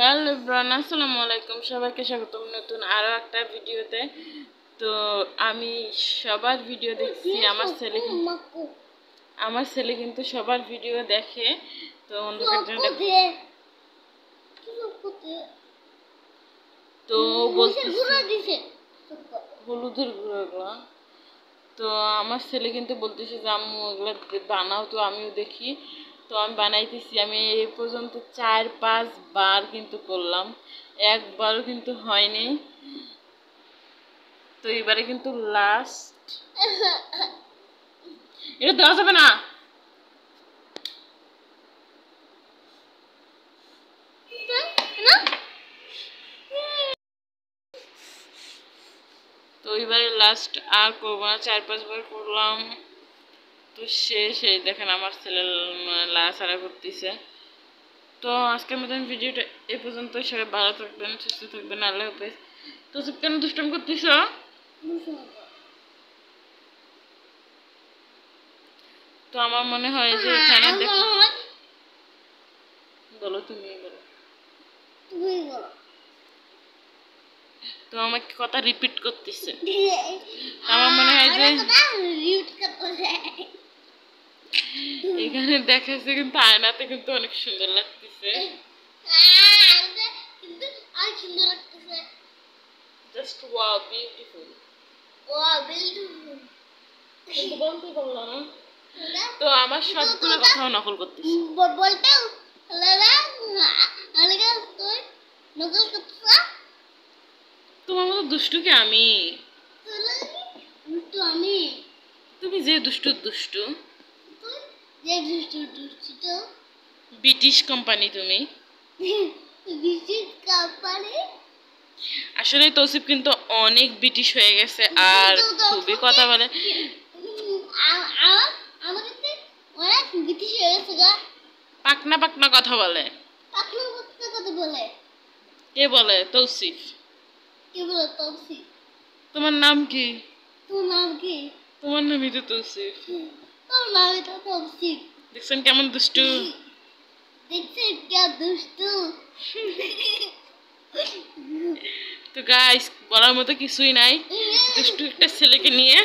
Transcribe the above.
Hello everyone, আসসালামু আলাইকুম। সবাইকে স্বাগতম নতুন আরও একটা ভিডিওতে। তো আমি সবার ভিডিও দেখছি, আমার ছেলে কিন্তু সবার ভিডিও দেখে। তো তো বলতেছে হলুদের গুঁড়োগুলো। তো আমার ছেলে কিন্তু বলতেছে যে আম্মু এগুলো বানাও, তো আমিও দেখি। তো আমি বানাইতেছি। আমি এই পর্যন্ত 4-5 বার কিন্তু করলাম, একবারও কিন্তু হয়নি। তো এবারে কিন্তু লাস্ট। এটা দেওয়া যাবে না। তো এবারে লাস্ট আর করবো না, 4-5 বার করলাম তো শেষ। এই দেখেন আমার ছেলে লাড়াছাড়া করতেছে। তো আজকের মতন ভিডিওটা এ পর্যন্ত। সবাই ভালো থাকবেন, সুস্থ থাকবেন, আল্লাহ হাফেজ। তো কেন দুষ্টম করতেছ? তো আমার মনে হয় যে এখানে বলো, তুমি বলো। তো আমাকে কথা রিপিট করতেছে। আমার মনে হয় যে এখানে দেখাচ্ছে, কিন্তু আয়নাতে কিন্তু অনেক সুন্দর লাগতেছে। Just wow, beautiful. কিন্তু বলতে পারলো না। তো আমার সবগুলো কথাও নকল করতেছে। তোমার মতো দুষ্টু কি আমি? তুমি যে দুষ্টু দুষ্টু, ব্রিটিশ কোম্পানি তুমি। আসলে তৌসিফ কিন্তু অনেক ব্রিটিশ হয়ে গেছে আর খুবই কথা বলে। পাকনা পাকনা কথা বলে। কে বলে? তৌসিফ। তোমার নাম কি? তোমার নামই তো তৌসিফ। দেখছেন কেমন দুষ্টু? তো গাইস, বলার মতো কিছুই নাই। দুষ্টু একটা ছেলেকে নিয়ে